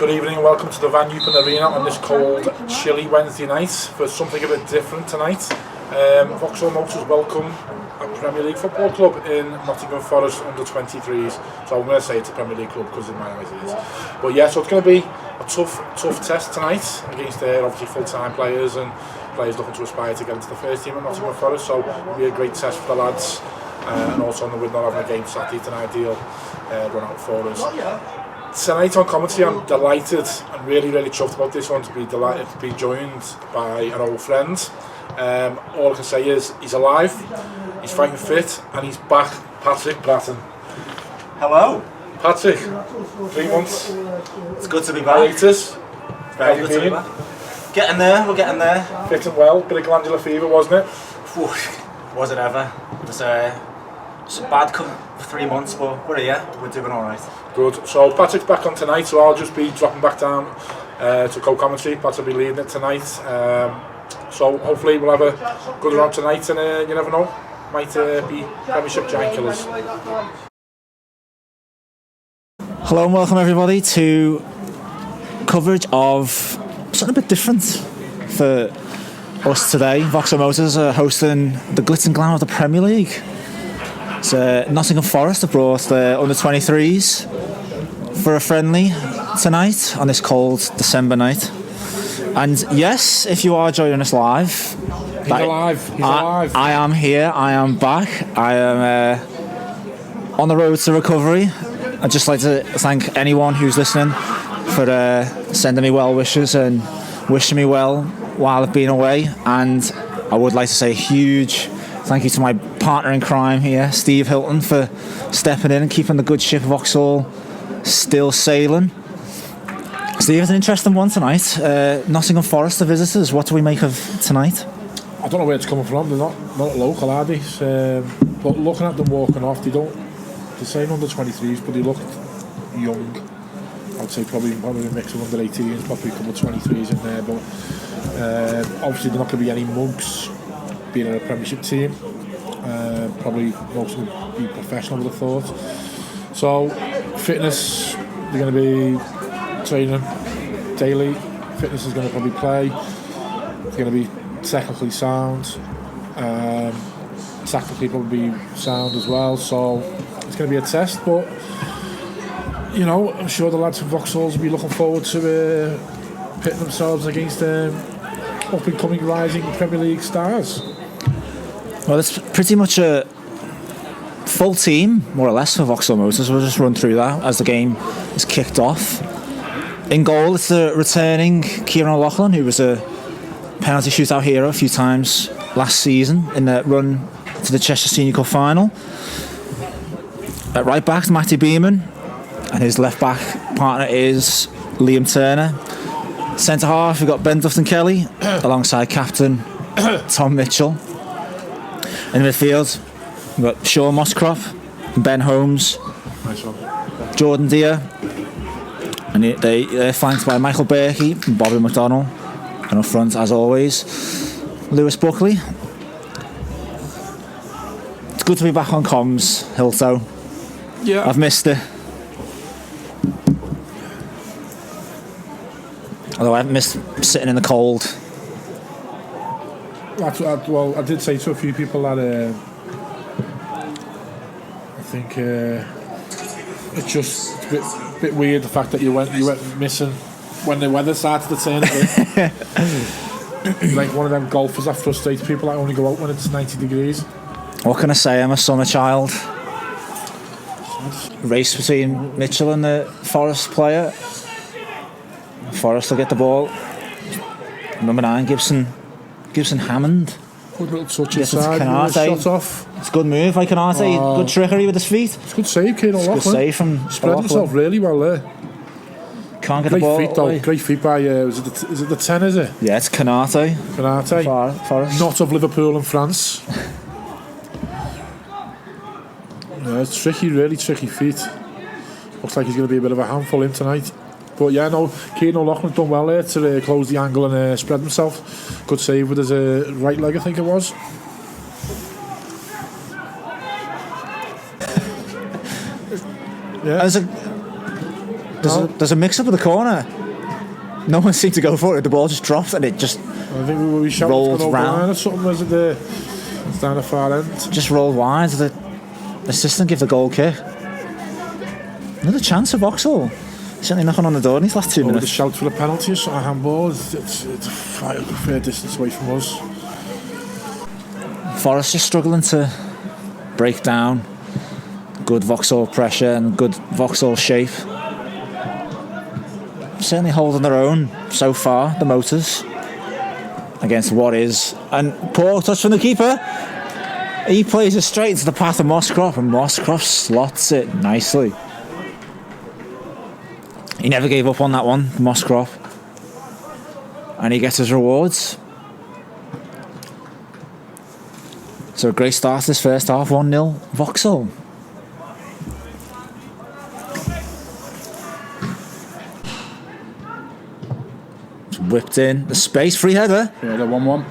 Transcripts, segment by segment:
Good evening and welcome to the VanEupen Arena on this cold, chilly Wednesday night for something a bit different tonight. Vauxhall Motors welcome a Premier League football club in Nottingham Forest under 23s. So I'm going to say it's a Premier League club because in my eyes it is. But yeah, so it's going to be a tough test tonight against their obviously full-time players and players looking to aspire to get into the first team at Nottingham Forest. So it'll be a great test for the lads. And also with not having a game Saturday, it's an ideal run out for us. Tonight on commentary, I'm delighted and really chuffed about this one, to be delighted to be joined by an old friend. All I can say is he's alive, he's fighting fit, and he's back. Patrick Bratin. Hello. Patrick, 3 months. It's good to be back. Hiatus. Very good to be back. Getting there, we're getting there. Fit and well, bit of glandular fever, wasn't it? Was it ever? It was a bad come for 3 months, but we're here, we're doing alright. Good. So Patrick's back on tonight, so I'll just be dropping back down to co-commentary. Patrick will be leading it tonight. So hopefully we'll have a good round tonight, and you never know, might be Premiership giant killers. Hello and welcome everybody to coverage of something a bit different for us today. Vauxhall Motors are hosting the glitz and glam of the Premier League. It's Nottingham Forest have brought the under-23s for a friendly tonight on this cold December night. And yes, if you are joining us live, He's alive. I am here, I am back, I am on the road to recovery. I'd just like to thank anyone who's listening for sending me well wishes and wishing me well while I've been away. And I would like to say a huge thank you to my partner in crime here, Steve Hilton, for stepping in and keeping the good ship Vauxhall still sailing. Steve, it's an interesting one tonight. Nottingham Forest, the visitors. What do we make of tonight? I don't know where it's coming from. They're not local, are they? But looking at them walking off, they're saying under 23s, but they look young. I'd say probably a mix of under 18s, probably a couple of 23s in there. But obviously, they're not going to be any mugs being in a Premiership team. Probably most of them be professional, I would have thought. So fitness, they're going to be training daily. Fitness is going to probably play. It's going to be technically sound. Tactically probably sound as well. So it's going to be a test, but you know, I'm sure the lads from Vauxhall will be looking forward to pitting themselves against up and coming rising Premier League stars. Well, it's pretty much a full team, more or less, for Vauxhall Motors. We'll just run through that as the game is kicked off. In goal, it's the returning Kieran O'Loughlin, who was a penalty shootout hero a few times last season in the run to the Cheshire Senior Cup final. At right back, Matty Beeman, and his left back partner is Liam Turner. Centre half, we've got Ben Dufton-Kelly alongside captain Tom Mitchell. In midfield, we've got Sean Mosscrop, Ben Holmes, Nice one. Jordan Deere, and they're flanked by Michael Berkey and Bobby McDonnell. And up front, as always, Lewis Buckley. It's good to be back on comms, Hilto. Yeah. I've missed it. Although I haven't missed sitting in the cold. Well, I did say to a few people that I think it's just a bit weird the fact that you went missing when the weather started to turn a bit. Like one of them golfers that frustrates people that only go out when it's 90 degrees. What can I say? I'm a summer child. Race between Mitchell and the Forest player. Forest will get the ball. Number 9, Gibson Hammond. Good little touch inside, shot off. It's a good move by Canate. Good trickery with his feet. It's a good save, Kieran O'Loughlin. Good save from spread himself really well there. Can't get the ball. Feet, though. Great feet by is it the 10, is it? Yeah, it's Canate. Forest. Not of Liverpool and France. Yeah, it's tricky, really tricky feet. Looks like he's going to be a bit of a handful in tonight. But yeah, no, Kieran O'Loughlin's done well there to close the angle and spread himself. Good save with his right leg, I think it was. Yeah. There's a mix-up in the corner. No one seemed to go for it. The ball just dropped and it just I think we shouted rolled round. Or something, was it there? It's down the far end. Just rolled wide. The assistant gave the goal kick. Another chance for Vauxhall. Certainly knocking on the door in these last 2 minutes. The shout for a penalty, a handball. It's a fair distance away from us. Forest just struggling to break down. Good Vauxhall pressure and good Vauxhall shape. Certainly holding their own so far, the Motors, against what is. And poor touch from the keeper. He plays it straight into the path of Mosscroft, and Mosscroft slots it nicely. He never gave up on that one, Mosscroft. And he gets his rewards. So a great start to this first half, 1-0 Vauxhall. It's whipped in, the space, free header. Yeah, the 1-1.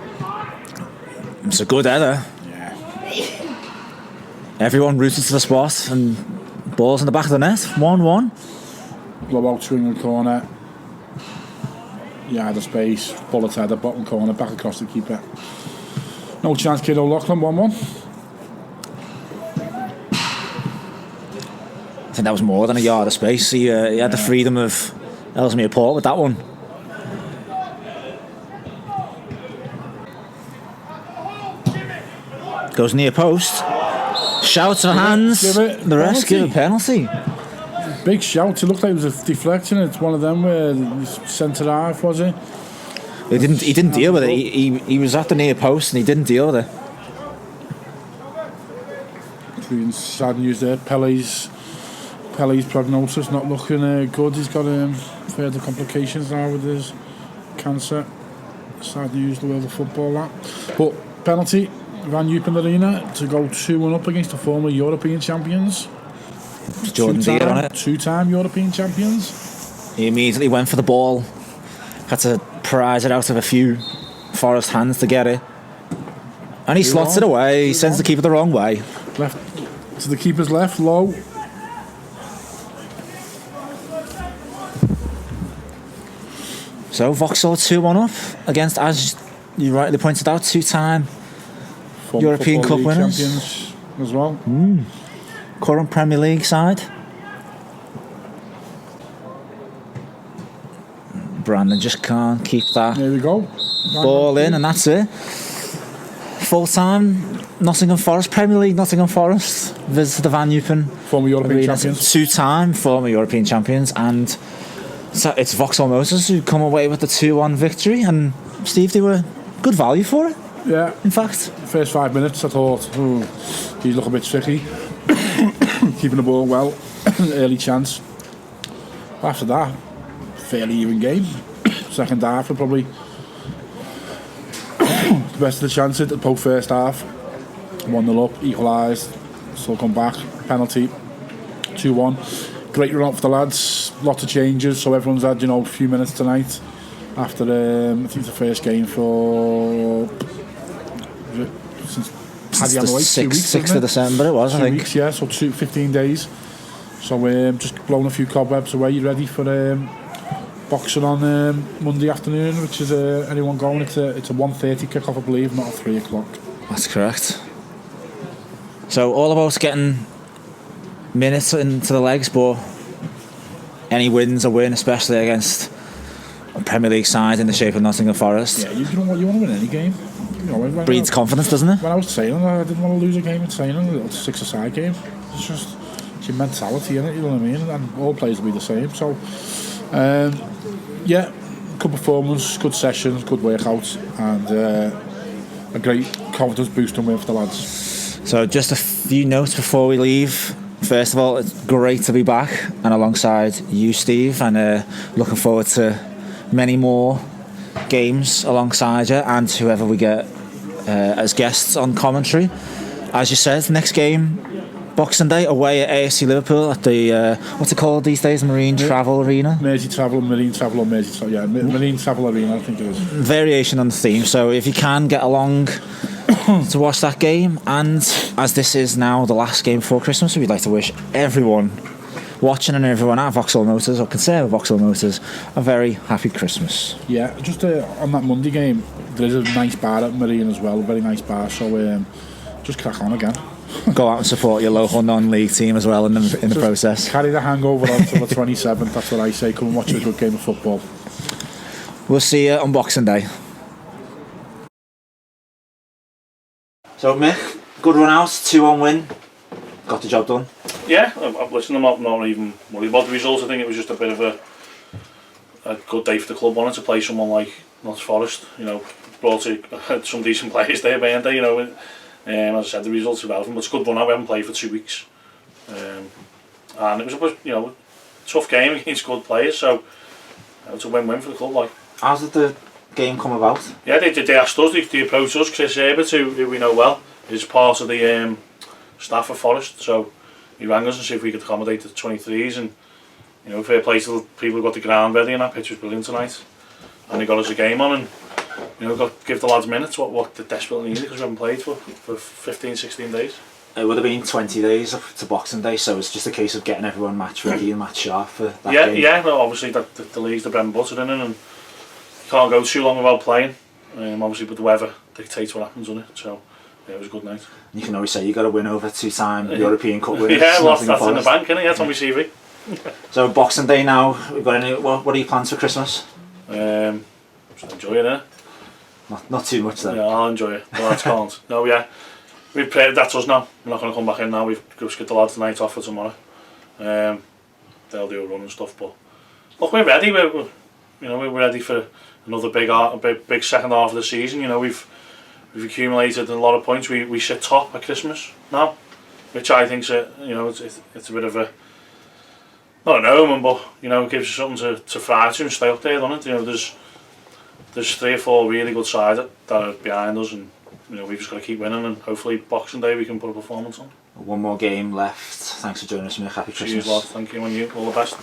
It's a good header. Yeah. Everyone rooted to the spot and balls in the back of the net, 1-1. Low out swing in the corner. Yeah, the space, bullet header, bottom corner, back across the keeper. No chance, Kid O'Loughlin, 1-1. I think that was more than a yard of space. He had the freedom of Ellesmere Port with that one. Goes near post. Shouts for hands. The rest give a penalty. Big shout. It looked like it was a deflection. It's one of them where centre half, was it? He didn't deal with it. He was at the near post and he didn't deal with it. Being sad news there. Pele's prognosis not looking good. He's got further complications now with his cancer. Sad news, the world of football, that. But penalty, VanEupen Arena to go 2-1 up against the former European champions. Jordan Deere on it. Two-time European champions. He immediately went for the ball. Had to prise it out of a few Forest hands to get it. And he slots it away. He sends the keeper the wrong way. Left to the keeper's left, low. So Vauxhall 2-1 up against, as you rightly pointed out, two-time European Cup winners. Champions as well. Current Premier League side. Brandon just can't keep that There we go. ball in, and that's it. Full-time Nottingham Forest, Premier League Nottingham Forest visit the VanEupen Former European Arena. champions. Two-time former European champions, and so it's Vauxhall Motors who come away with the 2-1 victory. And Steve, they were good value for it. Yeah. In fact, First 5 minutes, I thought, he's looking a bit tricky. Keeping the ball well, early chance. After that, fairly even game. Second half, we're probably the best of the chances. Both first half, 1-0 up, equalised, still come back, penalty, 2-1. Great run up for the lads, lots of changes, so everyone's had a few minutes tonight. After I think it's the first game for since Paddy on the way, 6th of December it was, I think. 2 weeks, yeah, so 15 days. So just blowing a few cobwebs away, ready for boxing on Monday afternoon, which is anyone going. It's a 1:30 kick-off, I believe, not a 3 o'clock. That's correct. So all about getting minutes into the legs, but any win's a win, especially against a Premier League side in the shape of Nottingham Forest. Yeah, you want to win any game. Breeds confidence, doesn't it? When I was training, I didn't want to lose a game in training, a little 6-a-side game. It's your mentality in it, you know what I mean? And all players will be the same. So, yeah, good performance, good sessions, good workouts, and a great confidence boosting win for the lads. So just a few notes before we leave. First of all, it's great to be back and alongside you, Steve, and looking forward to many more games alongside you and whoever we get as guests on commentary. As you said, next game, Boxing Day, away at AFC Liverpool at the what's it called these days, Marine Travel Arena? Marine Travel Marine Travel Arena, I think it is. Variation on the theme, so if you can get along to watch that game, and as this is now the last game before Christmas, we'd like to wish everyone watching and everyone at Vauxhall Motors, or concerned with Vauxhall Motors, a very happy Christmas. Yeah, just on that Monday game, there is a nice bar at Marine as well, a very nice bar, so just crack on again. Go out and support your local non-league team as well in the process. Carry the hangover on till the 27th, that's what I say. Come and watch a good game of football. We'll see you on Boxing Day. So Mick, good run out, 2-1 win. Got the job done. Yeah, listen, I'm not even worried about the results. I think it was just a bit of a good day for the club. Wanted to play someone like Nottingham Forest, you know, brought some decent players there, weren't they, you know. As I said, the results are relevant, but it's a good run out. We haven't played for 2 weeks. And it was a, you know, tough game against good players, so it's a win-win for the club. Like. How did the game come about? Yeah, they asked us, they approached us. Chris Herbert, who we know well, is part of the staff of Forest, so he rang us and see if we could accommodate the 23s, and you know, fair play to the people who got the ground ready, and that pitch was brilliant tonight, and they got us a game on, and you know, give the lads minutes what they desperately needed, because we haven't played for 15-16 days. It would have been 20 days up to Boxing Day, so it's just a case of getting everyone match ready and match sharp for that game. Yeah, well, obviously the league's the bread and butter in it, and you can't go too long without playing, obviously, but the weather dictates what happens on it, so yeah, it was a good night. You can always say you got to win over 2-time European Cup winners. Yeah, well, that's in the bank, isn't it? That's on my CV. So Boxing Day now, we've got any, what are your plans for Christmas? Just enjoying it. Not too much then. Yeah, I'll enjoy it. The lads can't. No, yeah. We've played, that's us now. We're not going to come back in now. We've just got the lads the night off for tomorrow. They'll do a run and stuff, but look, we're ready. We're ready for another big second half of the season. You know, we've accumulated a lot of points. We sit top at Christmas now, which I think's it's a bit of a, not an omen, but you know, it gives you something to fly to and stay up there, doesn't it? You know, there's 3 or 4 really good sides that are behind us, and you know, we've just got to keep winning, and hopefully Boxing Day we can put a performance on. One more game left. Thanks for joining us, Mick. Happy Christmas. Cheers, lad. Thank you, and you. All the best.